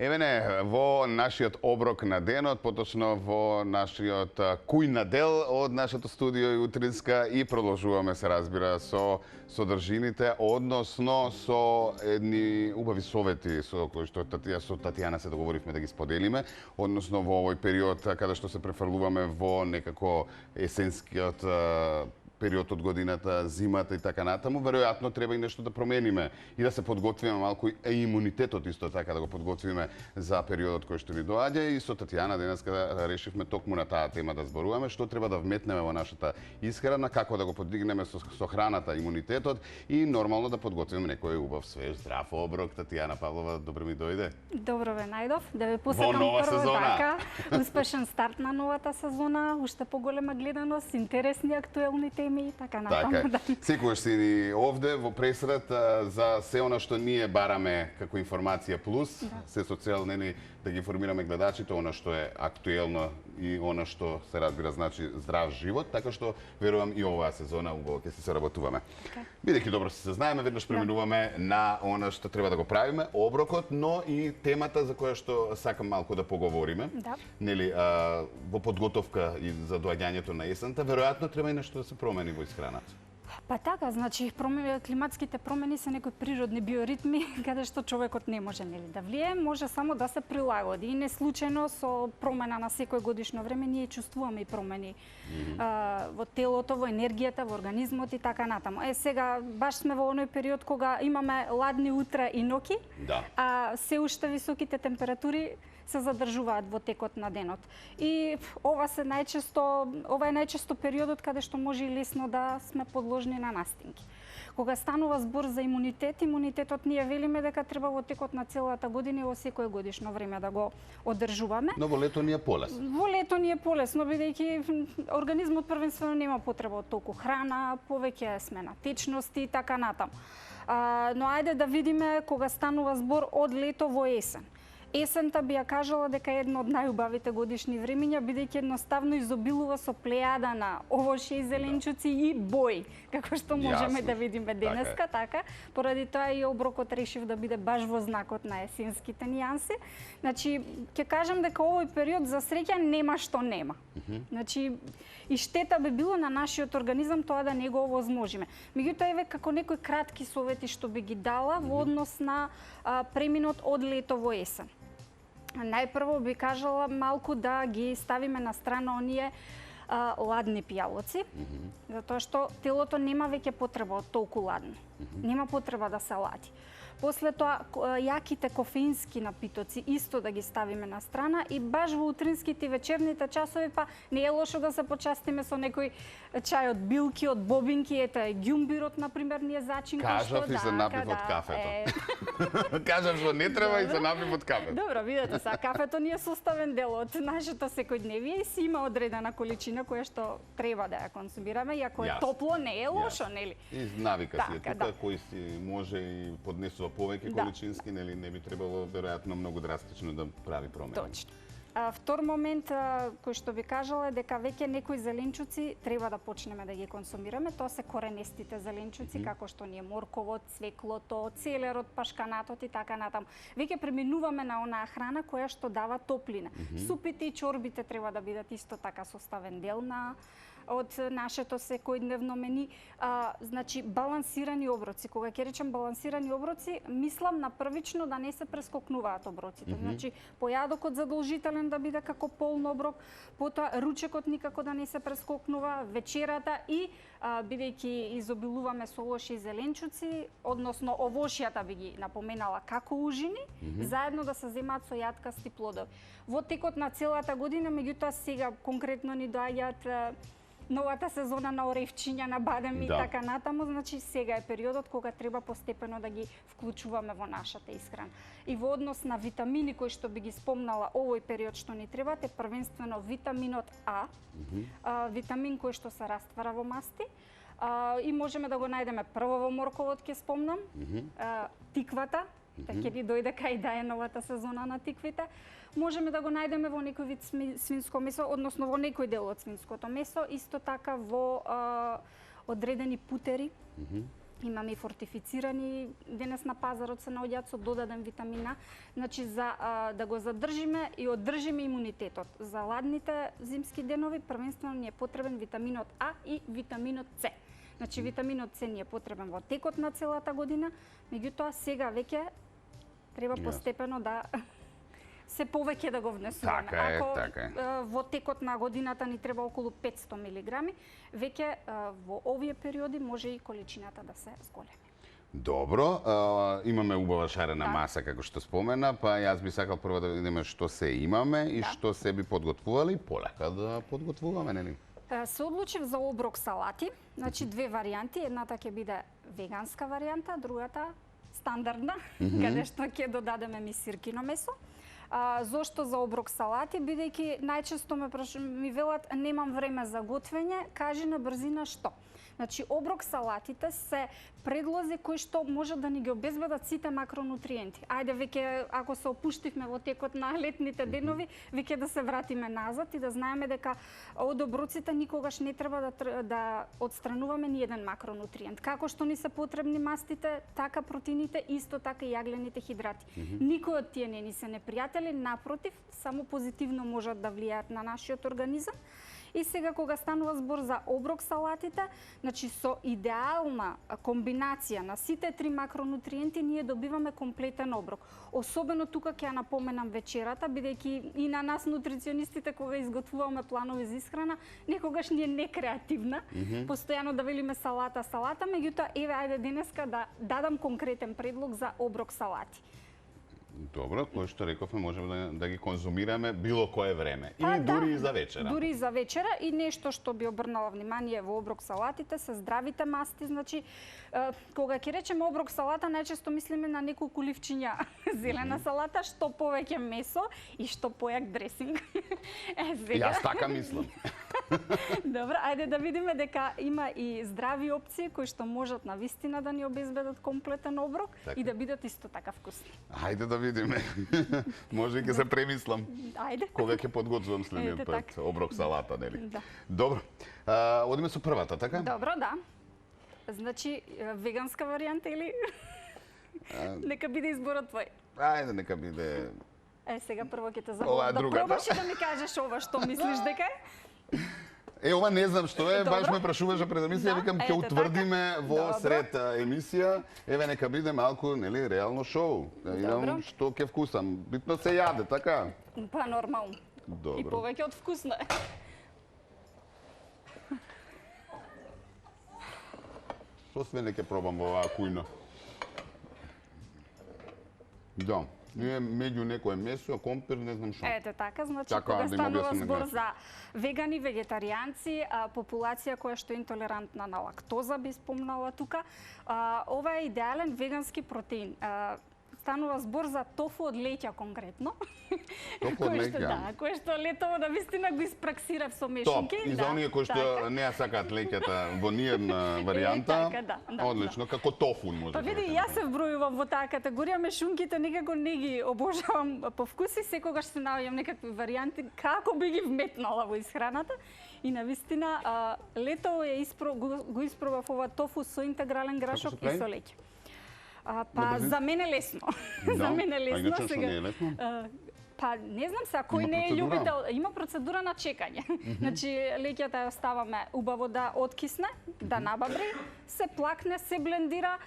Еве не, во нашиот оброк на денот, поточно во нашиот кујна дел од нашето студио и утринска и продолжуваме се разбира со содржините, односно со едни убави совети со кои што со Татјана се договоривме да ги споделиме, односно во овој период каде што се префрлуваме во некако есенскиот период од годината, зимата и така натаму, веројатно треба и нешто да промениме и да се подготвиме малку и имунитетот исто така да го подготвиме за периодот кој што ни доаѓа и со Татјана денеска решивме токму на таа тема да зборуваме, што треба да вметнеме во нашата исхрана, како да го подигнеме со храната имунитетот и нормално да подготвиме некој убав, свеж, здрав оброк. Татјана Павлова, добро ми дојде. Добро ве најдов, да ве посакам прво така, успешен старт на новата сезона, уште поголема гледаност, интересни актуелни теми и така натаму. Така, секогаш си ни овде во пресред за се она што ние бараме како информација плюс, се со цел да ги информираме гледачите она што е актуелно и она што се разбира значи здрав живот, така што верувам и оваа сезона убаво ќе се соработуваме. Бидејќи добро се знаеме, веднаш преминуваме на она што треба да го правиме, оброкот, но и темата за која што сакам малку да поговориме. Нели во подготовка и за доаѓањето на есента, веројатно треба и нешто да се промени во исхраната. Па така, значи климатските промени се некои природни биоритми каде што човекот не може да влие, може само да се прилагоди и не случајно со промена на секој годишно време ние чувствуваме и промени во телото, во енергијата, во организмот и така натаму. Сега баш сме во оној период кога имаме ладни утра и ноќи, а се уште високите температури се задржуваат во текот на денот. И ова е најчесто периодот каде што може и лесно да сме подложни на настинки. Кога станува збор за имунитет, имунитетот ние велиме дека треба во текот на целата година и во секое годишно време да го одржуваме. Но во лето ни е полесно. Во лето ни е полесно, бидејќи организмот првенствено нема потреба од толку храна, повеќе сме на течности и така натаму. Но ајде да видиме кога станува збор од лето во есен. Есента би ја кажала дека е едно од најубавите годишни времиња, бидејќи едноставно изобилува со плејада на овошје и зеленчуци и бои, како што можеме да видиме денеска, така. Поради тоа и оброкот решив да биде баш во знакот на есенските нијанси. Значи, ќе кажам дека овој период за среќа нема што нема. Значи, и штета би било на нашиот организам тоа да не го овозможиме. Меѓутоа, еве како некои кратки совети што би ги дала во однос на преминот од лето во есен. Најпрво би кажала малку да ги ставиме на страна оние ладни пијалоци, затоа што телото нема веќе потреба од толку ладно. Нема потреба да се лади. После тоа, јаките кофеински напитоци исто да ги ставиме на страна и баш во утринските и вечерните часови, па не е лошо да се почастиме со некој чај од билки, од бобинки, ете ѓумбирот, например, ние зачинка. Кажав и се напив од кафето. Кажав што не треба и се напив од кафето. Добро, видете са, кафето ни е составен дел од нашето секојдневие и си има одредена количина која што треба да ја консумираме, и ако е топло, не е лошо, нели? И навика си е тука, кој си може и поднесува повеќе количински, нели не би требало веројатно многу драстично да прави промени. Точно. Втор момент кој што би кажала е дека веќе некои зеленчуци треба да почнеме да ги консумираме. Тоа се коренестите зеленчуци, како што ни е морковот, цвеклото, целерот, пашканатот и така натаму. Веќе преминуваме на онаа храна која што дава топлина. Супите и чорбите треба да бидат исто така составен дел од нашето секојдневно мени. Значи, балансирани оброци. Кога ќе речем балансирани оброци, мислам на првично да не се прескокнуваат оброците. Значи, појадокот задолжителен да биде како полн оброк, потоа ручекот никако да не се прескокнува, вечерата и бидејќи изобилуваме со овошје и зеленчуци, односно овошјата би ги напоменала како ужини, заедно да се земаат со јаткасти плодови. Во текот на целата година, меѓутоа сега конкретно ни доаѓаат новата сезона на оревчиња, на бадем и така натаму, значи сега е периодот кога треба постепено да ги вклучуваме во нашата исхрана. И во однос на витамини кои што би ги спомнала овој период што ни требат е првенствено витаминот А, витамин кој што се раствара во масти, и можеме да го најдеме прво во морковот, ќе спомнам, тиквата, ќе ни дојде кај да е новата сезона на тиквите. Можеме да го најдеме во некој вид свинско месо, односно во некој дел од свинското месо, исто така во одредени путери, Имаме и фортифицирани, денес на пазарот се наоѓаат со додаден витамин А, значи за да го задржиме и оддржиме имунитетот. За ладните зимски денови првенствено ни е потребен витаминот А и витаминот С. Значи витаминот С ни е потребен во текот на целата година, меѓутоа сега веќе треба постепено да се повеќе да го внесуваме. Така е. Во текот на годината ни треба околу 500 милиграми, веќе во овие периоди може и количината да се зголеми. Добро, имаме убава шарена маса, како што спомена, па јас би сакал прво да видиме што се имаме и што се би подготвували, полека да подготвуваме, нели? Се одлучив за оброк салати, значи две варијанти, едната ќе биде веганска варијанта, другата стандардна, каде што ќе додадеме мисиркино месо. Зошто за оброк салати? Бидејќи најчесто ми велат немам време за готвење, кажи на брзина што. Значи, оброк салатите се предлози кои што може да ни ги обезбедат сите макронутриенти. Ајде веќе, ако се опуштивме во текот на летните денови, веќе да се вратиме назад и да знаеме дека од оброците никогаш не треба да отстрануваме ни еден макронутриент. Како што ни се потребни мастите, така протеините, исто така и јаглените хидрати. Никој од тие не ни се непријатели, напротив, само позитивно можат да влијаат на нашиот организам. И сега кога станува збор за оброк салатите, значи со идеална комбинација на сите три макронутриенти ние добиваме комплетен оброк. Особено тука ќе ја напоменам вечерата, бидејќи и на нас нутриционистите кога изготвуваме планови за исхрана, некогаш ни е некреативна. Постојано да велиме салата, меѓутоа еве ајде денеска да дадам конкретен предлог за оброк салати. Добро, кој што рековме, можеме да ги конзумираме било кое време. Или дури и за вечера. Дури и за вечера. И нешто што би обрнала внимание во оброк салатите се здравите масти. Значи, кога ќе речеме оброк салата, најчесто мислиме на неколку ливчиња зелена салата, што повеќе месо и што појак дресинг. Јас така мислам. Добро, ајде да видиме дека има и здрави опции кои што можат на вистина да ни обезбедат комплетен оброк и да бидат исто така вкусни. Ајде да видиме. Може и ќе се премислам. Ајде. Кога ќе подготвувам следниот пат оброк салата, нели? Да. Добро. Одиме со првата, така? Добро, да. Значи, веганска варијанта или нека биде изборот твој? Ајде, нека биде... Сега прво ќе те замолам да пробаш и да ми кажеш ова што мислиш дека е. Ова не знам што е, баш ме прашуваше пред емисија, викам ќе утврдиме во сред емисија, еве нека биде малку, нели, реално шоу. Да видам што ќе вкусам. Битно се јаде, така? Па нормално. Добро. И повеќе од вкусно е. Што све не ќе пробам во оваа кујна? Да. Ние меѓу некое месо, компир, не знам што. Ете така, значи кога станува збор за вегани, вегетаријанци, популација која што е интолерантна на лактоза, би спомнала тука, ова е идеален вегански протеин. Станува збор за тофу од леќа конкретно. Тофу од леќа? Да, кој што летово на вистина го испраксирав со мешунки. Топ, и за оние кои што не ја сакаат леќата во ниједна варијанта, одлично, како тофу може. Па види, јас се вбројувам во таа категорија, мешунките некако не ги обожавам по вкуси, секогаш се наоѓам некакви варијанти како би ги вметнала во исхраната. И на вистина летово го испробав ова тофу со интегрален грашок и со леќа. Па за мене лесно. За мене лесно сега. Не е лесно? Па не знам сега кој не е љубител, има процедура на чекање. Значи леќата ја ставаме убаво да откисне, да набабри, се плакне, се блендира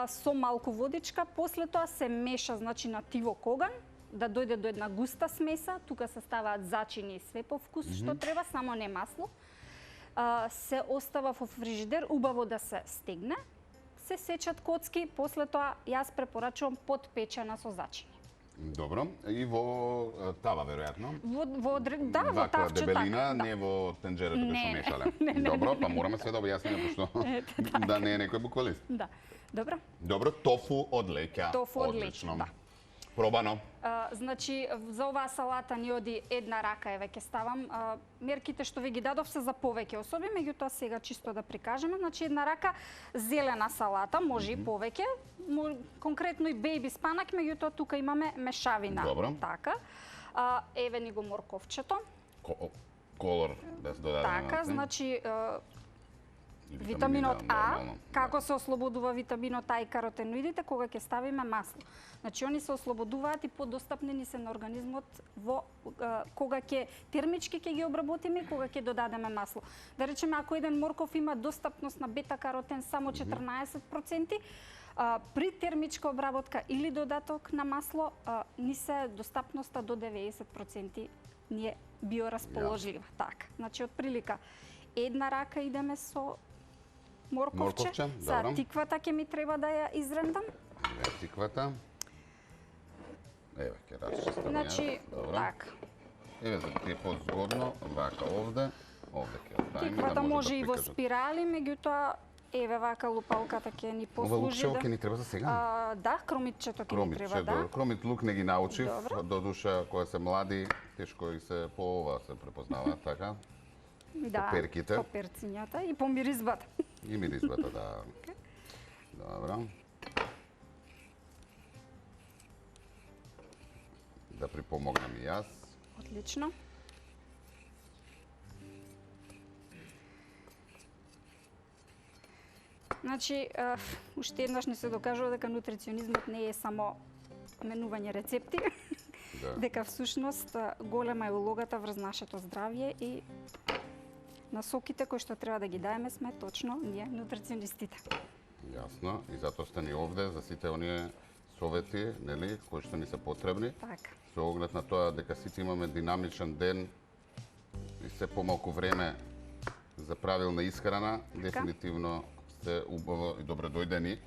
со малку водичка, после тоа се меша значи на тиво коган, да дојде до една густа смеса, тука се ставаат зачини и све по вкус што треба, само не масло. Се остава во фрижидер убаво да се стегне. Се сечат коцки, после тоа јас препорачувам подпечена со зачини. Добро, и во тава веројатно? Во тавче, ваква дебелина, така, не во тенџерето кој што мешале. Не. Добро, па мораме се да објасниме пошто да не е некој буквалист. Да. Добро. Добро, тофу од леќа. Тофу од леќа, да. Пробано. Значи, за оваа салата ни оди една рака, еве ќе ставам. Мерките што ви ги дадов се за повеќе особи, меѓутоа сега чисто да прикажеме. Значи, една рака зелена салата, може и повеќе. Конкретно и бејби спанак, меѓутоа тука имаме мешавина. Добро. Така. Еве ни го морковчето. Колор да се додаде. Така, значи Витаминот А, нормално. како се ослободува витаминот А и каротеноидите кога ќе ставиме масло. Значи они се ослободуваат и подостапни ни се на организмот кога ќе термички ќе ги обработиме и кога ќе додадеме масло. Да речеме ако еден морков има достапност на бета-каротен само 14%, при термичка обработка или додаток на масло ни се достапноста до 90% ни е биоразположлива. Така. Значи од прилика една рака идеме со морковче. Сега добро. тиквата ќе ми треба да ја изрендам. Тиквата. Еве, ќе расчистам. Значи, Добро. така. Еве, за да ти е позгодно, вака овде ќе оставиме. Тиквата може и во прикажат. спирали, меѓутоа еве вака лупалката ќе ни Ова послужи лукче ќе ни треба за сега? Да, кромитчето ќе ни треба, да. Кромит лук не ги научив, Добро. до душа кога се млади, тешко и се по ова се препознава, така? Да, перките. по перцињата и по миризбата. И миризбата, да. Добро. Да припомогнам и јас. Отлично. Значи, уште еднаш не се докажува дека нутриционизмот не е само менување рецепти, Да. дека всушност голема е улогата врз нашето здравје и насоките кои што треба да ги даеме сме точно ние нутриционистите. Јасно. И затоа сте ни овде за сите оние совети, нели, кои што ни се потребни. Така. Со оглед на тоа дека сите имаме динамичен ден и се помалку време за правилна исхрана, дефинитивно сте убаво и добре дојдени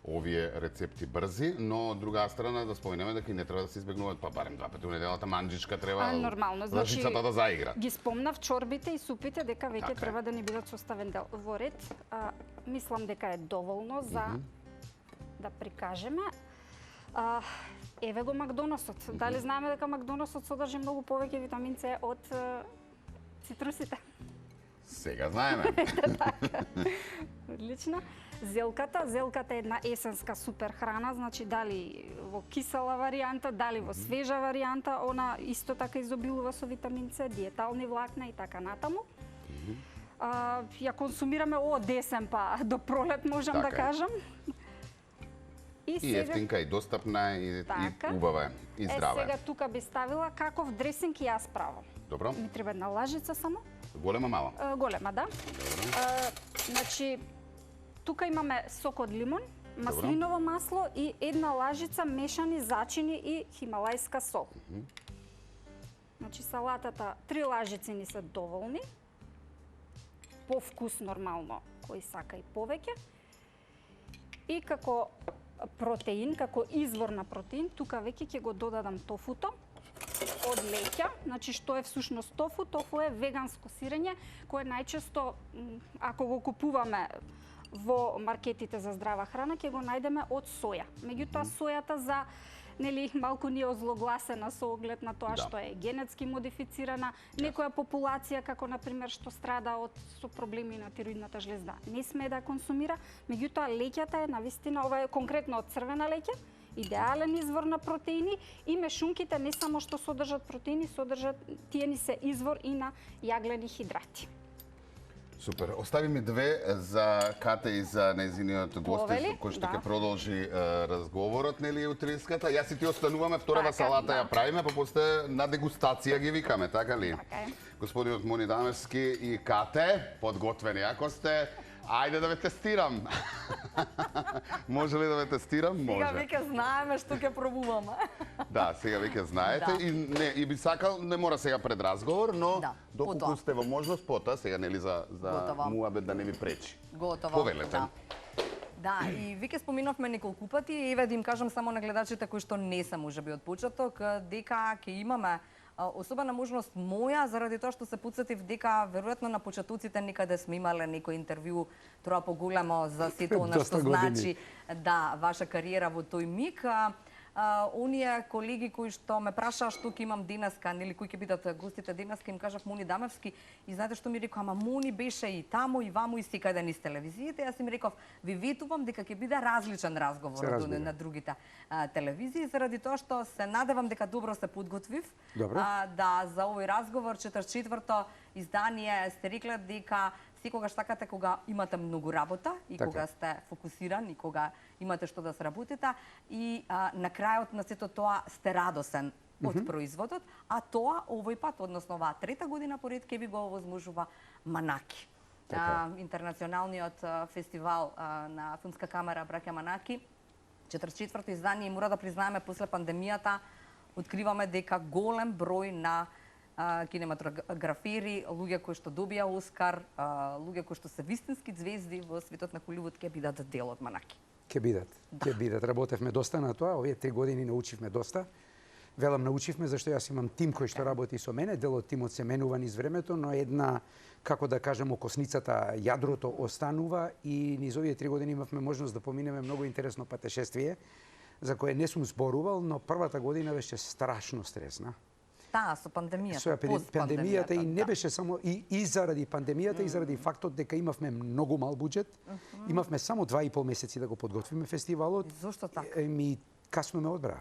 овие рецепти брзи, но од друга страна да споменеме дека и не треба да се избегнуваат, па барем 2 пати во неделата манџичка треба Нормално, значи лъжицата да заигра. ги спомнав чорбите и супите дека веќе Така е. треба да ни бидат составен дел во ред. Мислам дека е доволно за да прикажеме. Еве го Макдоносот. Дали знаеме дека Макдоносот содржи многу повеќе витамин С од цитрусите? Сега знаеме. Одлично. Зелката е една есенска супер храна, значи дали во кисела варијанта, дали во свежа варијанта, она исто така изобилува со витамин С, диетални влакна и така натаму. Ја консумираме од десен па до пролет, можам да Така е. кажам. И ефтинка, и достапна, и Така. убава, и здрава. Сега тука би ставила каков дресинг и јас правам. Добро. Ми треба една лажица само. Голема, мала. Голема, да. Значи, тука имаме сок од лимон, маслиново масло и една лажица мешани зачини и хималајска сол. Значи, салатата, 3 лажици ни се доволни. По вкус нормално, кој сака и повеќе. И како протеин, како извор на протеин, тука веќе ќе го додадам тофуто од леќа. Значи, што е всушност тофу? Тофу е веганско сирење, кое најчесто, ако го купуваме во маркетите за здрава храна, ќе го најдеме од соја. Меѓутоа, сојата за малку ни е озлогласена со оглед на тоа што е генетски модифицирана. Некоја популација, како например што страда со проблеми на тироидната жлезда, не смее да консумира. Меѓутоа, леќата е навистина, ова е конкретно од црвена леќа, идеален извор на протеини и мешунките не само што содржат протеини, тие ни се извор и на јаглени хидрати. Супер. Остави ми две за Кате и за нејзиниот гост, Повели, кој што да. ќе продолжи разговорот, нели, утринската. Јас и ти остануваме, вторава Така, салата да. ја правиме, па после на дегустација ги викаме, така ли? Така е. Господинот Мони Дамевски и Кате, подготвени ако сте. Ајде да ве тестирам. Може ли да ве тестирам? Сега Може. веќе знаеме што ќе пробуваме. Да, сега веќе знаете Да. и би сакал, не мора сега пред разговор, но Да, доколку потоа. сте во можност потоа, сега нели за Готово. муабет да не ви пречи. Готово. Повелете. Да. Да, и веќе споминавме неколку пати, еве да им кажам само на гледачите кои што не се можеби од почеток, дека ќе имаме особена можност моја, заради тоа што се потсетив дека веројатно на почетоците некаде сме имале некој интервју, тоа поголемо за сето она Доста што години. значи да ваша кариера во тој миг. Оние колеги кои што ме прашаа што ќе имам денеска, нели кои ќе бидат гостите денеска, им кажав Мони Дамевски и знаете што ми рекоа, ама Мони беше и таму и ваму и секаде низ телевизиите. Јас им реков, ви ветувам дека ќе биде различен разговор Се од разбира. на другите телевизии, заради тоа што се надевам дека добро се подготвив. Добро. Да, за овој разговор 44-то издание сте рекле дека секогаш сакате кога имате многу работа и Така. кога сте фокусиран и кога имате што да се работите и на крајот на сето тоа сте радосен од производот, а тоа овој пат, односно оваа трета година поред ќе ви го овозможува Манаки. Интернационалниот фестивал на Филмска камера Браќа Манаки, 44-то издание, и мора да признаеме после пандемијата откриваме дека голем број на кинематографери, луѓе кои што добија Оскар, луѓе кои што се вистински звезди во светот на Холивуд ќе бидат дел од Манаки. Ќе бидат. Работевме доста на тоа, овие 3 години научивме доста. Велам научивме зашто јас имам тим кој што работи со мене, дел од тимот се менува низ времето, но една, како да кажем, окосницата, јадрото останува и низ овие 3 години имавме можност да поминеме многу интересно патешествие, за кое не сум зборувал, но првата година беше страшно стресна. Таа со пандемијата, Со пандемијата и не беше само и заради пандемијата и заради фактот дека имавме многу мал буџет. Имавме само 2,5 месеци да го подготвиме фестивалот. Зошто така? Ми касно ме одбраа.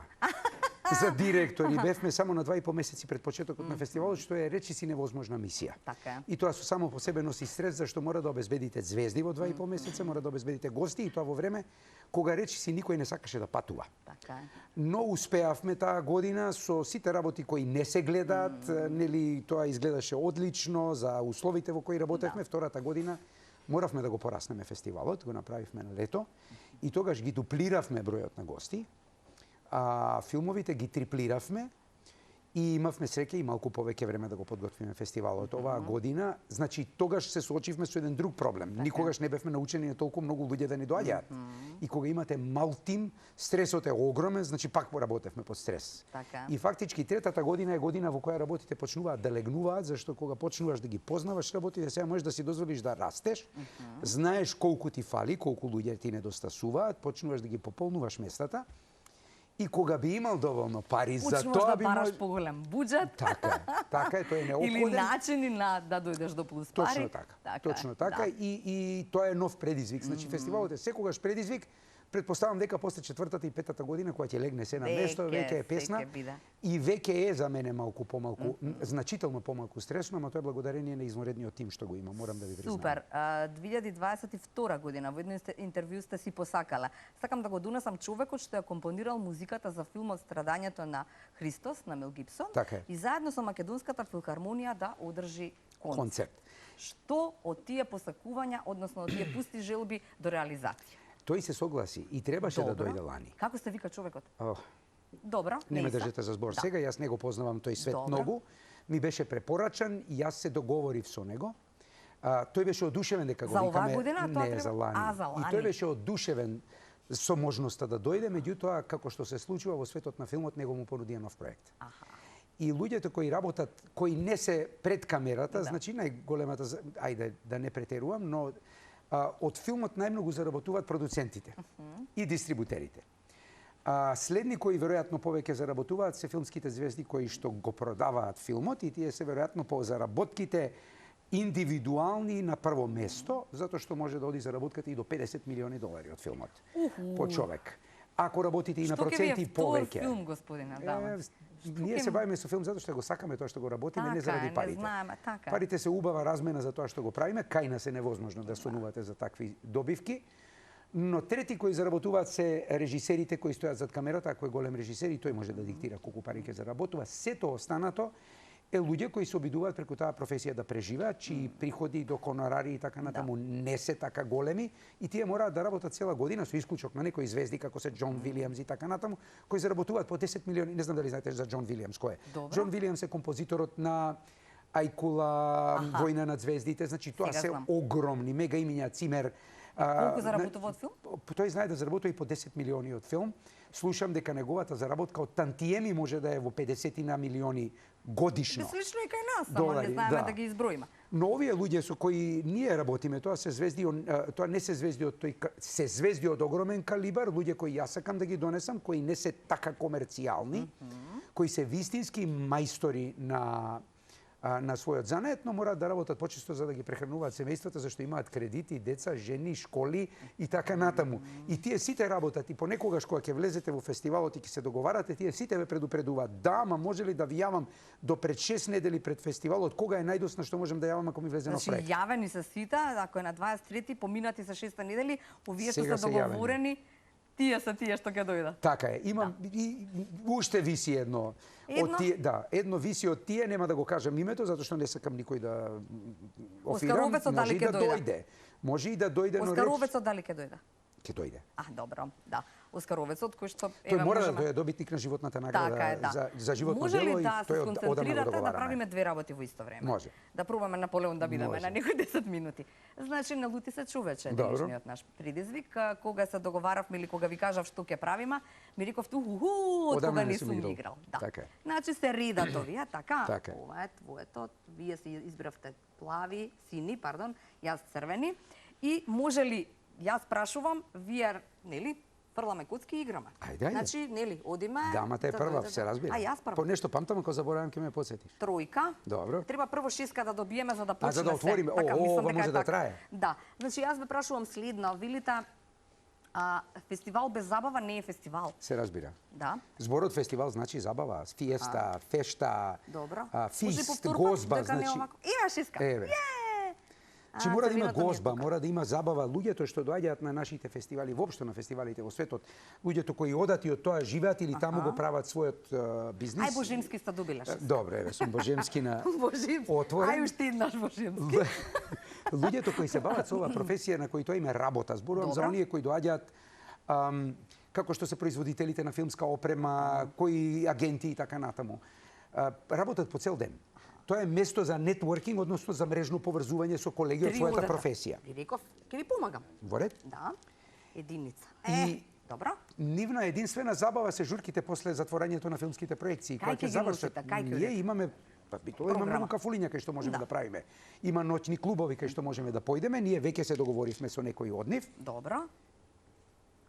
За директори бевме само на 2,5 месеци пред почетокот на фестивалот, што е речиси невозможна мисија. Така е. И тоа само по себе носи стрес, зашто мора да обезбедите звезди во 2,5 месеца, мора да обезбедите гости и тоа во време кога речиси никој не сакаше да патува. Така е. Но успеавме таа година со сите работи кои не се гледаат, нели тоа изгледаше одлично за условите во кои работевме. Втората година моравме да го пораснеме фестивалот, го направивме на лето и тогаш ги дуплиравме бројот на гости. Филмовите ги триплиравме и имавме среќа и малку повеќе време да го подготвиме фестивалот. Оваа година, значи тогаш се соочивме со еден друг проблем. Никогаш не бевме научени на толку многу луѓе да ни доаѓаат. И кога имате мал тим, стресот е огромен, значи пак работевме под стрес. Така. И фактички третата година е година во која работите почнуваат да легнуваат, зашто кога почнуваш да ги познаваш работите, сега можеш да си дозволиш да растеш, знаеш колку ти фали, колку луѓе ти недостасуваат, почнуваш да ги пополнуваш местата. И кога би имал доволно пари за тоа би бараш поголем буџет. Така е, тоа е неопходен. Или начини на да дојдеш до плюс пари. Точно така. И тоа е нов предизвик. Значи фестивалот е секогаш предизвик. Предпоставам дека после четвртата и петата година кога ќе легне се на место, веќе е песна. И веќе е за мене малку помалку, значително помалку стресно, ама тоа е благодарение на изморедниот тим што го има, морам да ви признам. Супер. 2022 година во едно интервју сте си посакала: сакам да го донесам човекот што ја компонирал музиката за филмот Страдањето на Христос на Мел Гибсон и заедно со Македонската филхармонија да одржи концерт. Што од тие посакувања, односно од тие пусти желби до реализација? Тој се согласи и требаше да дојде лани. Како се вика човекот? Добро. Не ме држите за збор сега, јас не го познавам тој свет многу. Ми беше препорачан и јас се договорив со него. Тој беше одушевен дека го викаме. За оваа година? Не, за лани. За лани. И тој беше одушевен со можноста да дојде, меѓутоа како што се случува во светот на филмот, него му понудија нов проект. И луѓето кои работат, кои не се пред камерата, значи најголемата, ајде да не претерувам, но од филмот најмногу заработуваат продуцентите и дистрибутерите. Следни кои веројатно повеќе заработуваат се филмските звезди кои што го продаваат филмот и тие се веројатно по заработките индивидуални на прво место, затоа што може да оди заработката и до $50 милиони од филмот по човек. Ако работите и на проценти повеќе. Што ќе ви е втор филм, господине Адамов? Ние се бавиме со филм затоа што го сакаме тоа што го работиме, не заради парите. Не знаеме, така. Парите се убава размена за тоа што го правиме, кај нас е невозможно да сонувате за такви добивки. Но трети кои заработуваат се режисерите кои стојат зад камерата, ако е голем режисер и тој може да диктира колку пари ќе заработува. Сето останато е луѓе кои се обидуваат преку таа професија да преживеат, чии приходи до хонорари и така натаму не се така големи и тие мораат да работат цела година со исклучок на некои звезди како се Џон Вилијамс и така натаму, кои заработуваат по 10 милиони. Не знам дали знаете за Џон Вилијамс кој е. Џон Вилијамс е композиторот на Ајкула, Војна на звездите, значи тоа се огромни мега имиња, Цимер. Колку заработува од филм? Тој знае да заработува и по 10 милиони од филм. Слушам дека неговата заработка од тантиеми може да е во 50 милиони годишно. Слично и кај нас, само не знаеме да ги изброиме. Но овие луѓе со кои ние работиме, тоа се звезди, тоа не се звезди од тој, се звезди од огромен калибар, луѓе кои јас сакам да ги донесам, кои не се така комерцијални, кои се вистински мајстори на на својот занет, но мораат да работат почесто за да ги прехрануваат семејствата, зашто имаат кредити, деца, жени, школи и така натаму. И тие сите работат и понекогаш кога ќе влезете во фестивалот и ќе се договарате, тие сите ве предупредуваат. Да, ама може ли да ви јавам до пред 6 недели пред фестивалот, кога е најдосна што можем да јавам ако ми влезе нов проект? Значи, јавени се сите, ако е на 23-ти, поминати се 6 недели, овие што Сега се се јавени. договорени, тие се тие што ќе дојдат. Така е. Имам и уште виси едно. Едно? Од тие, да, едно виси од тие, нема да го кажам името затоа што не сакам никој да офирам. Оскаровецот дали Може и ќе да дојде? дојде. Може и да дојде, но реч Оскаровецот дали ќе дојде? ќе дојде. Добро, да. Оскаровецот кој што Тој мора да дојде добитник на животната награда Така е, да. за животно Може дело ли и да се тој одамна го сконцентрирате да договараме. правиме две работи во исто време? Може. Да пробаме Наполеон да бидеме Може. на некои 10 минути. Значи, налути се човече, Добро. денешниот наш предизвик. Кога се договаравме или кога ви кажав што ќе правиме, ми рековте од Одамна кога не не сум сум играл. играл. Да. Така е. Значи се редат овие, така? Така е. Ова е твоето, вие си избравте плави, сини, пардон, јас црвени. И може ли, јас прашувам, вие, нели, фрламе коцки и играме. Ајде. Значи, нели, одиме... Дамата е да прва, дојде се до- разбира. А јас прва. По нешто памтам, ако заборавам ќе ме потсетиш. Тројка. Добро. Треба прво шеска да добиеме за да почне за да се. отвориме. Така, О, мислам ова дека може е да така. трае. Да. Значи јас ве прашувам следно, велите фестивал без забава не е фестивал. Се разбира. Да. Зборот фестивал значи забава, фиеста, фешта, Добро. Може фист, повторно, гозба, дека не значи. овако. Има шеска. Еве. Је! Чи мора да има црвеното ми е гозба, тука. мора да има забава. Луѓето што доаѓаат на нашите фестивали, воопшто на фестивалите во светот, луѓето кои одат и од тоа живеат или таму го прават својот бизнис. Ај Божемски ста добиле шеска. Добро, еве, сум Божемски на Божемски. отворен. Ај уште еднаш Божемски. Луѓето кои се бават со оваа професија на кои тоа им е работа. Зборувам за Добро. оние кои доаѓаат како што се производителите на филмска опрема, кои агенти и така натаму. Работат по цел ден. Тоа е место за нетворкинг, односно за мрежно поврзување со колеги од својата професија. Ви реков, ќе ви помагам. Во ред? Да. Единица. И- Добро. Нивна единствена забава се журките после затворањето на филмските проекции. Кај ќе ги носите? Кај ќе Ние одите? имаме Битола има Програма. многу кафулиња кај што можеме Да. да правиме. Има ноќни клубови кај што можеме да појдеме. Ние веќе се договоривме со некои од нив. Добро.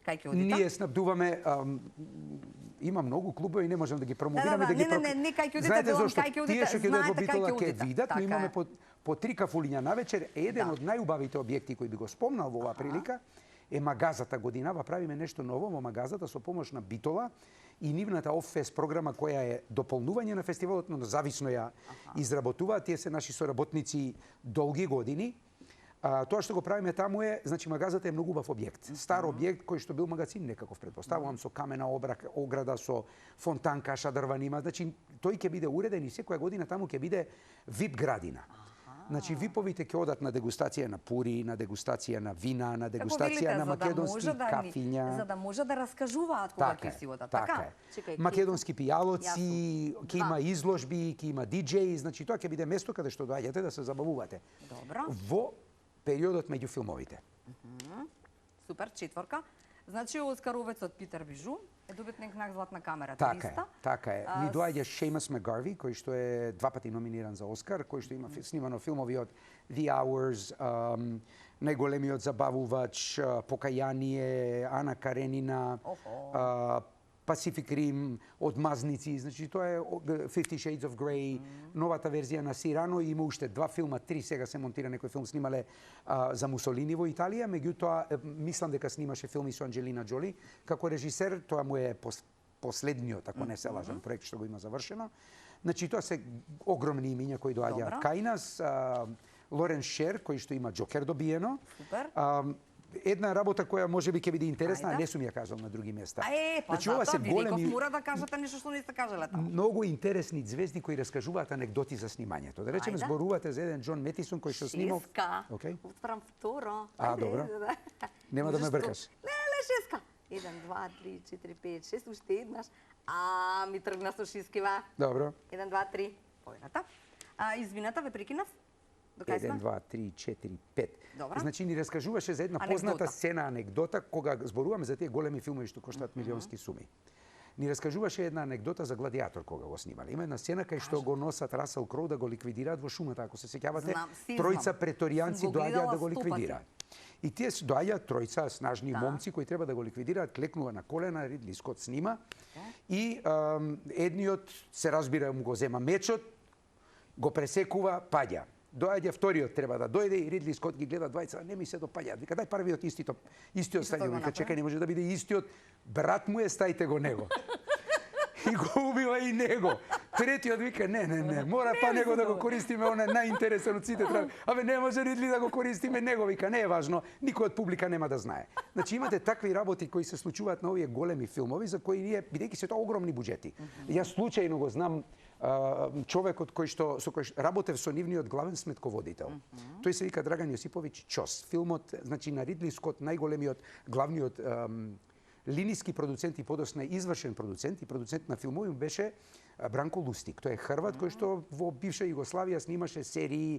Кај ќе одите? Ние снабдуваме има многу клубови, не можеме да ги промовираме, да ги не, кај ќе одите, Знаете велам, зошто? кај ќе одите, Тие што ќе дојдат во знаете кај Битола ќе ќе одите. видат, но Така имаме е. по 3 кафулиња навечер. Еден Да. од најубавите објекти кои би го спомнал во оваа прилика е Магазата годинава. Правиме нешто ново во Магазата со помош на Битола и нивната Off-Fest програма која е дополнување на фестивалот, но зависно ја изработуваат. Тие се наши соработници долги години. Тоа што го правиме таму е, значи Магазата е многу убав објект. Стар објект кој што бил магазин некаков, предпоставувам, со камена ограда, со фонтанка, шадрвани има. Значи тој ќе биде уреден и секоја година таму ќе биде VIP градина. Значи виповите ќе одат на дегустација на пури, на дегустација на вина, на дегустација на македонски кафиња. За да може да раскажуваат кога ќе си одат, така? Чекај, македонски пијалоци, ќе има изложби, ќе има диџеи, значи тоа ќе биде место каде што доаѓате да се забавувате. Добро. Во периодот меѓу филмовите. Супер, четворка. Значи Оскаровецот Питер Бижу е добитник на Златна камера. Така е, 300. така е. Ни доаѓа Шеймас Макгарви, кој што е 2 пати номиниран за Оскар, кој што има снимано филмови од The Hours, најголемиот забавувач, Покаяние, Ана Каренина, Pacific Rim, Одмазници, значи тоа е 50 Shades of Grey, новата верзија на Сирано и има уште 2 филма, 3 сега се монтира, некој филм снимале за Мусолини во Италија, меѓутоа мислам дека снимаше филми со Анџелина Џоли како режисер, тоа му е последниот, ако не се лажам, проект што го има завршено. Значи тоа се огромни имиња кои доаѓаат кај нас, Лорен Шер кој што има Џокер добиено. Супер. Една работа која можеби ќе биде интересна, Ајде. а не сум ја кажал на други места. Па ова се затоа ви реков, големи, мора да кажете нешто што не сте кажале таму. многу интересни звезди кои раскажуваат анегдоти за снимањето. Да речеме Ајде. зборувате за еден Џон Метисон кој што снимал. Шеска. Океј. Отварам второ. А, Ајде, добро. да. Нема да ме Можеш бркаш. Не, шеска. 1, 2, 3, 4, 5, 6, уште еднаш. Ми тргна со шискива. Добро. 1, 2, 3. Појната. Извината, ве прекинав? До кај 1, сме? 2, 3, 4, 5. Добро. Значи ни раскажуваше за една Анегдота. позната сцена анегдота кога зборуваме за тие големи филмови што коштаат милионски суми. Ни раскажуваше една анегдота за Гладиатор кога го снимале. Има една сцена кај што го носат Расел Кроу да го ликвидираат во шумата, ако се сеќавате. Знам, си Тројца знам. преторијанци Сум го доаѓаат гледала да го 100 пати. ликвидираат. И тие доаѓаат тројца снажни Да. момци кои треба да го ликвидираат, клекнува на колена, Ридли Скот снима. И едниот се разбира му го зема мечот, го пресекува, паѓа. Доаѓа вториот, треба да дојде и Ридли Скот ги гледа двајца, не ми се допаѓаат. Вика, дај првиот истиот стај него. Вика, чекај, не може да биде истиот. Брат му е, стајте го него. И го убива и него. Третиот вика, не, мора па него да го користиме, он е најинтересен од сите треба. Абе, не може Ридли да го користиме него, вика, не е важно, никој од публика нема да знае. Значи имате такви работи кои се случуваат на овие големи филмови за кои ние, бидејќи се тоа огромни буџети. Јас случајно го знам човекот со кој работев со нивниот главен сметководител. Тој се вика Драган Јосиповиќ Чос. Филмот, значи на Ридли Скот, најголемиот, главниот линиски продуцент и подосна извршен продуцент и продуцент на филмови беше Бранко Лустик. Тој е хрват кој што во бивша Југославија снимаше серии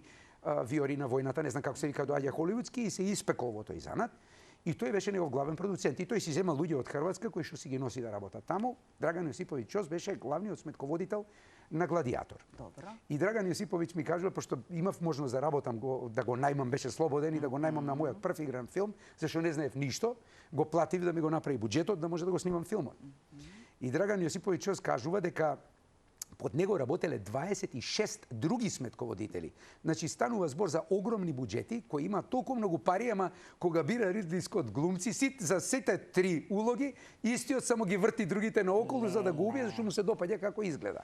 Виори на војната, не знам како се вика, доаѓа холивудски и се испекол во тој занат. И тој беше негов главен продуцент. И тој си зема луѓе од Хрватска кои што си ги носи да работат таму. Драган Јосиповиќ Чос беше главниот сметководител на Гладиатор. Добро. И Драган Јосиповиќ ми кажува, пошто имав можност да работам, да го најмам, беше слободен и да го најмам на мојот прв игран филм, зашто не знаев ништо, го платив да ми го направи буџетот да може да го снимам филмот. И Драган Јосиповиќ Чос кажува дека под него работеле 26 други сметководители. Значи станува збор за огромни буџети кои има толку многу пари, ама кога бира Ридли Скот глумци, за сите 3 улоги, истиот само ги врти другите наоколу за да го убие, зашто му се допаѓа како изгледа.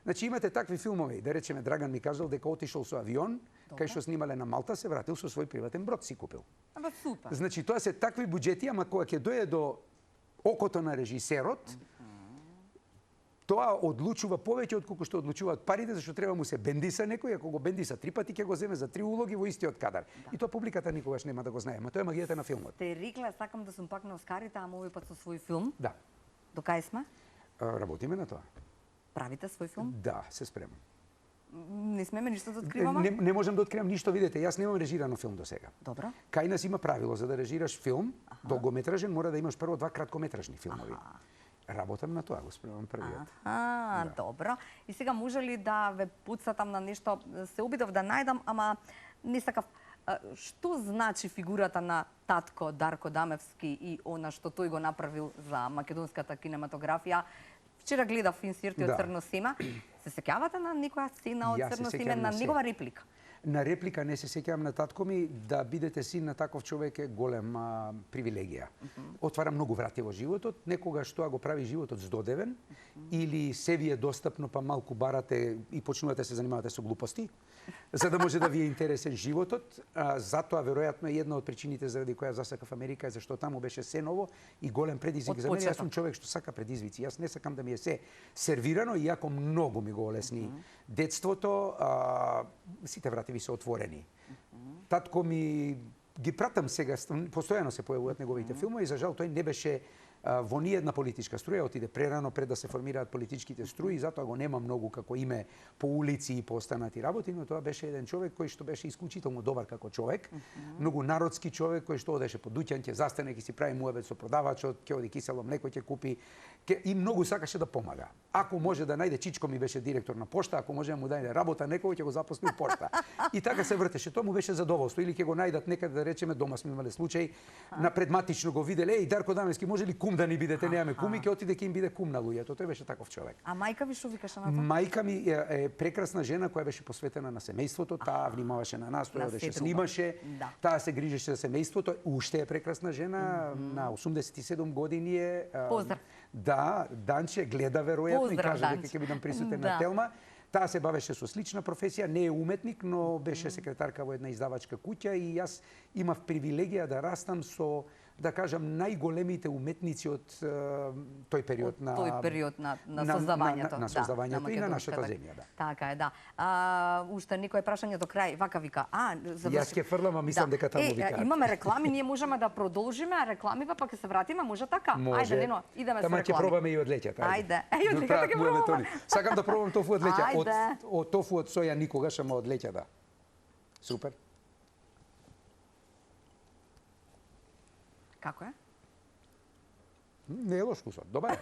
Значи имате такви филмови, да речеме Драган ми кажал дека отишол со авион, кај што снимале на Малта, се вратил со свој приватен брод си купил. Ама супер. Значи тоа се такви буџети, ама кога ќе дојде до окото на режисерот, тоа одлучува повеќе од колку што одлучуваат парите, зашто треба му се бендиса некој, ако го бендиса 3 пати ќе го земе за 3 улоги во истиот кадар. И тоа публиката никогаш нема да го знае, ама тоа е магијата на филмот. Те рекла, сакам да сум пак на Оскарите, ама овој пат со свој филм. Да. До кај сме? Работиме на тоа. Правите свој филм? Да, се спремам. Не смеме ништо да откриваме? Не можам да откривам ништо, видете, јас немам режирано филм до сега. Добро. Кај нас има правило за да режираш филм, долгометражен мора да имаш прво 2 краткометражни филмови. Работам на тоа, го спремам првиот. Добро. И сега може ли да ве пуцатам на нешто, се обидов да најдам, ама не сакав. Што значи фигурата на татко Дарко Дамевски и она што тој го направил за македонската кинематографија? Вчера гледав инсерти од Црно семе. Се сеќавате на некоја сцена од Црно семе, на негова реплика? На реплика не се сеќавам на татко ми, да бидете син на таков човек е голема привилегија. Отвара многу врати во животот, некогаш тоа го прави животот здодевен, или се ви е достапно па малку барате и почнувате се занимавате со глупости, за да може да ви е интересен животот. Затоа веројатно е една од причините заради која засакав Америка, зашто таму беше се ново и голем предизвик за мене. Јас сум човек што сака предизвици. Јас не сакам да ми е се сервирано, иако многу ми го олесни детството, сите врати ви се отворени. Татко ми ги пратам сега, постојано се појавуваат неговите филмови, за жал тој не беше во ниедна политичка струја, отиде прерано пред да се формираат политичките струи, затоа го нема многу како име по улици и по останати работи, но тоа беше еден човек кој што беше исклучително добар како човек, многу народски човек кој што одеше по дуќан, ќе застане, ќе си прави муабет со продавачот, ќе оди кисело млеко, ќе купи и многу сакаше да помага. Ако може да најде, Чичко ми беше директор на пошта, ако може да му даде работа некој, ќе го запосли у пошта. И така се вртеше, тоа му беше задоволство. Или ќе го најдат некаде, да речеме, дома сме имале случај, на предматично го виделе, еј Дарко Дамевски, може ли кум да ни бидете, немаме куми, ќе отиде ќе им биде кум на луѓето. Тој беше таков човек. А мајка ви што викаше на тоа? Мајка ми е прекрасна жена која беше посветена на семејството, таа внимаваше на нас, тој одеше снимаше, таа се грижеше за семејството, уште е прекрасна жена, на 87 години е. Поздрав. Да, Данче гледа веројатно и кажа дека ќе бидам присутен на Телма. Таа се бавеше со слична професија, не е уметник, но беше секретарка во една издавачка куќа и јас имав привилегија да растам со, да кажам, најголемите уметници од тој период на создавањето. На создавањето и на нашата земја, да. Така е, да. Уште некој прашање до крај, вака вика. Јас ќе фрлам, а мислам дека таму викаат. Имаме реклами, ние можеме да продолжиме, а рекламива па ќе се вратиме, може така? Може. Ајде, Лино, идеме со реклами. Тама ќе пробаме и од леќата. Ајде, и од леќата ќе пробаме. Сакам да пробам тофу од леќа. Ајде. Од тофу од соја никогаш, ама од леќа, да. Супер. Како е? Не е лош вкусот, добар.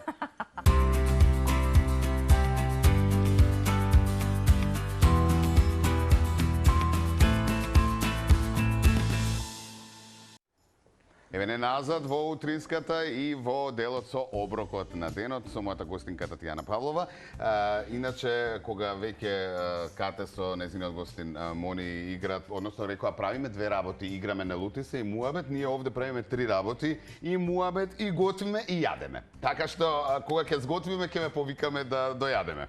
Еве не назад во утринската и во делот со оброкот на денот со мојата гостинка Татјана Павлова. Иначе, кога веќе Кате со нејзиниот гостин Мони играат, односно рекоа правиме две работи, играме на лути се и муабет, ние овде правиме три работи, и муабет, и готвиме, и јадеме. Така што, кога ќе сготвиме, ќе ме повикаме да дојадеме.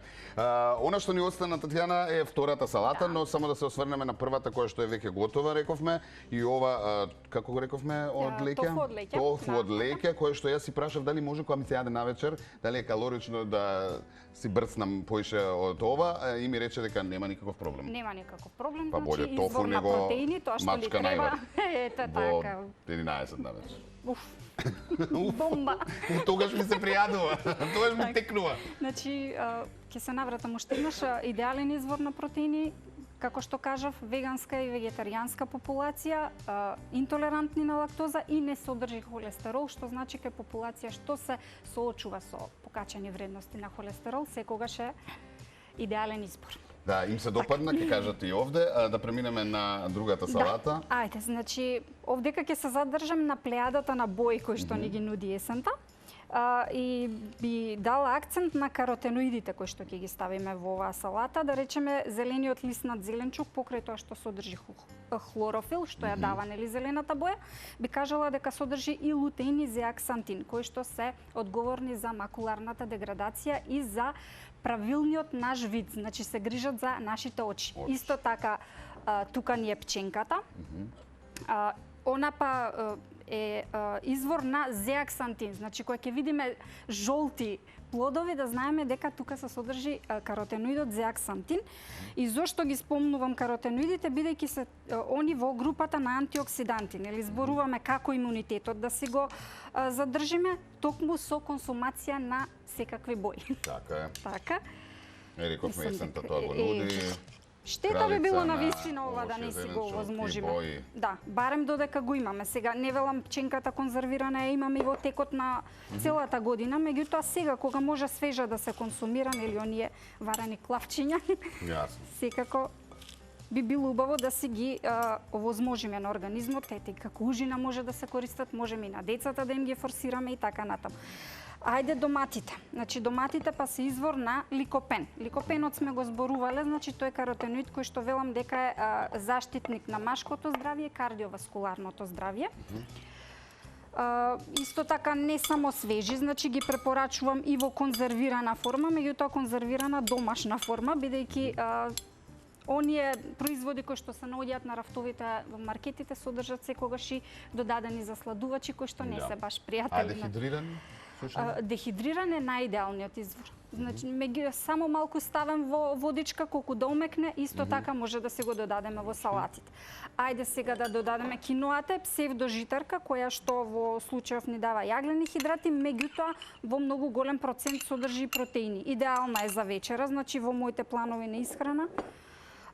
Она што ни остана, Татјана, е втората салата, но само да се осврнеме на првата, која што е веќе готова, рековме, и ова, како го рековме, од леќе? Тофу од леќе. Тофу од леќе, кое што јас си прашав дали може кога ми се јаде навечер, дали е калорично да си брцнам поише од ова, и ми рече дека нема никаков проблем. Нема никаков проблем, Па боле значи тофу извор на него протеини, тоа што ли мачка треба. највар. Ете Во така. 11 навечер. Уф. Бомба. Тогаш ми се пријадува, тогаш ми текнува. Значи, ќе се навратам уште еднаш, идеален извор на протеини, како што кажав, веганска и вегетаријанска популација, интолерантни на лактоза и не содржи холестерол, што значи кај популација што се соочува со покачени вредности на холестерол, секогаш е идеален избор. Да, им се допадна, ќе кажат и овде, да преминеме на другата салата. Да. Ајде, значи, овдека ќе се задржам на плејадата на бои кои што ни ги нуди есента. И би дала акцент на каротеноидите кои што ќе ги ставиме во оваа салата, да речеме зелениот лиснат зеленчук покрај тоа што содржи хлорофил, што ја дава нели зелената боја, би кажала дека содржи и лутеин и зеаксантин, кои што се одговорни за макуларната деградација и за правилниот наш вид, значи се грижат за нашите очи. Исто така, тука ни е пченката. Она па е извор на зеаксантин, значи кога ќе видиме жолти плодови, да знаеме дека тука се содржи каротеноидот зеаксантин. И зошто ги спомнувам каротеноидите, бидејќи се они во групата на антиоксиданти, нели зборуваме како имунитетот да си го задржиме токму со консумација на секакви бои. Така е. Така. Рековме есента тоа го нуди. Штета би било на вистина ова да не си го овошје, возможиме. бои. Да, барем додека го имаме. Сега не велам пченката конзервирана ја имаме и во текот на целата година, меѓутоа сега кога може свежа да се консумира, нели оние варени клавчиња, Јасно. секако би било убаво да си ги овозможиме на организмот, ете како ужина може да се користат, можеме и на децата да им ги форсираме и така натаму. Ајде доматите. Значи доматите па се извор на ликопен. Ликопенот сме го зборувале, значи тој е каротеноид кој што велам дека е заштитник на машкото здравје и кардиоваскуларното здравје. Исто така не само свежи, значи ги препорачувам и во конзервирана форма, меѓутоа конзервирана домашна форма, бидејќи оние производи кои што се наоѓаат на рафтовите во маркетите содржат секогаш и додадени засладувачи кои што не се баш пријателни. А дехидриран? Дехидриран е најидеалниот извор. Значи, само малку ставам во водичка, колку да омекне, исто така може да се го додадеме во салатите. Ајде сега да додадеме киноата, псевдожитарка, која што во случајов ни дава јаглени хидрати, меѓутоа во многу голем процент содржи протеини. Идеална е за вечера, значи во моите планови на исхрана,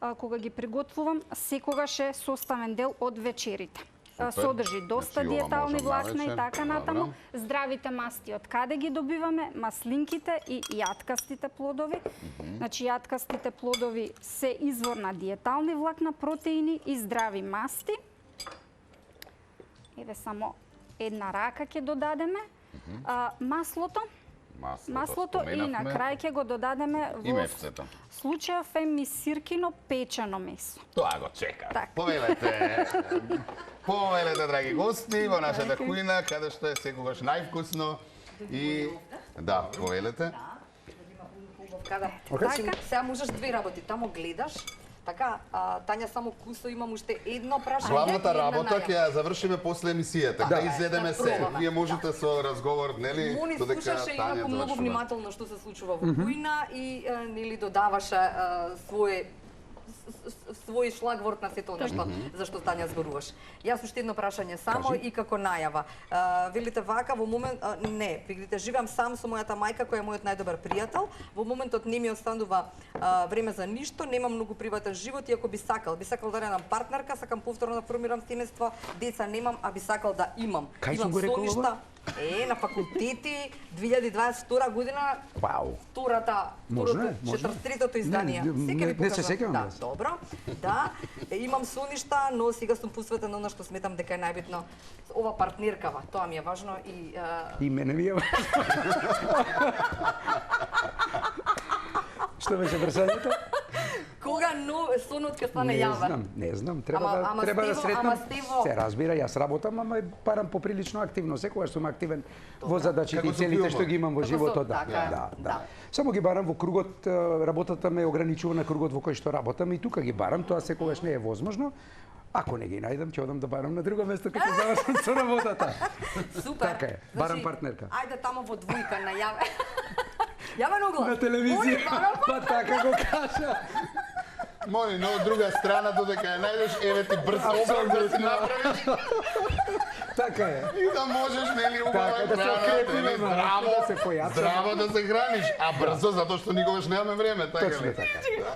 кога ги приготвувам, секогаш е составен дел од вечерите. Содржи доста Значи, диетални ова влакна можам и така навечер. натаму. Добро. Здравите масти, од каде ги добиваме? Маслинките и јаткастите плодови. Значи, јаткастите плодови се извор на диетални влакна, протеини и здрави масти. Еве само една рака ќе додадеме. Маслото и на крај ќе го додадеме И во мефцето. случајов е мисиркино печено месо. Тоа го чека. Так. Повелете, драги гости, во нашата кујна, каде што е секогаш највкусно. И да, повелете. Каде? Така. Сега можеш две работи, тамо гледаш. Така, Тања само кусо, имам уште едно прашање. Главната и една работа најава. ќе ја завршиме после емисијата, да изедеме се. пробаме. Вие можете со разговор, нели, Мони додека слушаше Тања инаку многу завршува. внимателно што се случува во кујна и нели додаваше свој шлагворд на сето нешто за што Тања зборуваш. Јас уште едно прашање само и како најава. Велите вака во момент не, видите, живеам сам со мојата мајка која е мојот најдобар пријател. Во моментот не ми останува време за ништо, немам многу приватен живот и ако би сакал да немам партнерка, сакам повторно да формирам семејство, деца немам, а би сакал да имам. Кај Имам сум го рекол соништа. На факултети 2022 година Вау. втората, Може. 43-тото издание. Не се сеќавам Да, јас. добро. Да, имам соништа, но сега сум посветена на она што сметам дека е најбитно. Ова партнеркава, тоа ми е важно и И мене ми е важно. Што беше прашањето? кога сонот ќе стане јавен? Не знам, Ама треба да Стево, сретнам. Стево. Се разбира, јас работам, ама барам поприлично активно. Секогаш сум активен во задачите Како и со целите филмот. што ги имам во Како со- животот. така, да. Само ги барам во кругот, работата ме ограничува на кругот во кој што работам и тука ги барам, тоа секогаш не е возможно. Ако не ги најдам, ќе одам да барам на друго место кога ќе завршам со работата. Супер. Така е, барам партнерка. Ајде тамо во двојка на јавен. Јавен оглас. На телевизија. Моли, барам Па така го кажа. Моли, но од друга страна, додека ја најдеш, еве ти брз оброк да си направиш Така е. и да можеш, нели, убава Така, да се храна, окрепиме, нели, здраво, да се појачаме. здраво да се храниш, а брзо, затоа што никогаш немаме време, така Точно ли? така.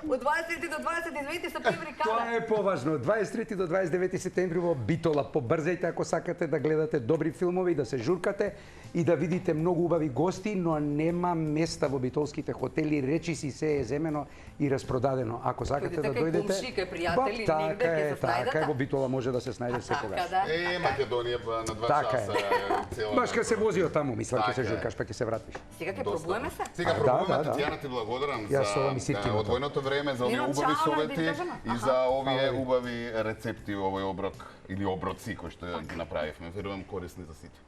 Од 20 до 29 септември Тоа каде? е поважно. 23 до 29 септември во Битола. Побрзајте ако сакате да гледате добри филмови, да се журкате и да видите многу убави гости, но нема места во битолските хотели, речиси се е земено и распродадено. Ако сакате Дојдете да кај дојдете, комши, кај пријатели, нигде така ќе е, се така е, снајдете. во Битола може да се снајде секогаш. Така да. Македонија па на 2 Така часа е. цела. Баш кога се вози од таму, мислам ќе се Така е. журкаш, па ќе се вратиш. Сега ќе Доста. пробуваме се. Сега Да, пробуваме, да. Тетјана, ти благодарам Јас ова ми за ситкиното. одвојното време, за овие Нено, убави чао, совети да излежаме. и за овие убави рецепти, овој оброк или оброци кои што ги направивме. Верувам корисни за сите.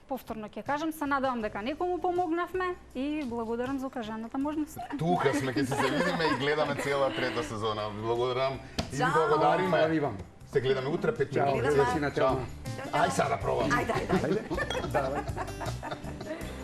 Повторно ќе кажам, се надевам дека некому помогнавме и благодарам за укажаната можност. Тука сме, ќе се видиме и гледаме цела трета сезона. Благодарам и ви Чао. благодариме. Фала ви вам. Се гледаме утре 5 Чао, минути. гледаме си на Чао. телма. Ај сега да пробам. Ајде. Ајде. Давај.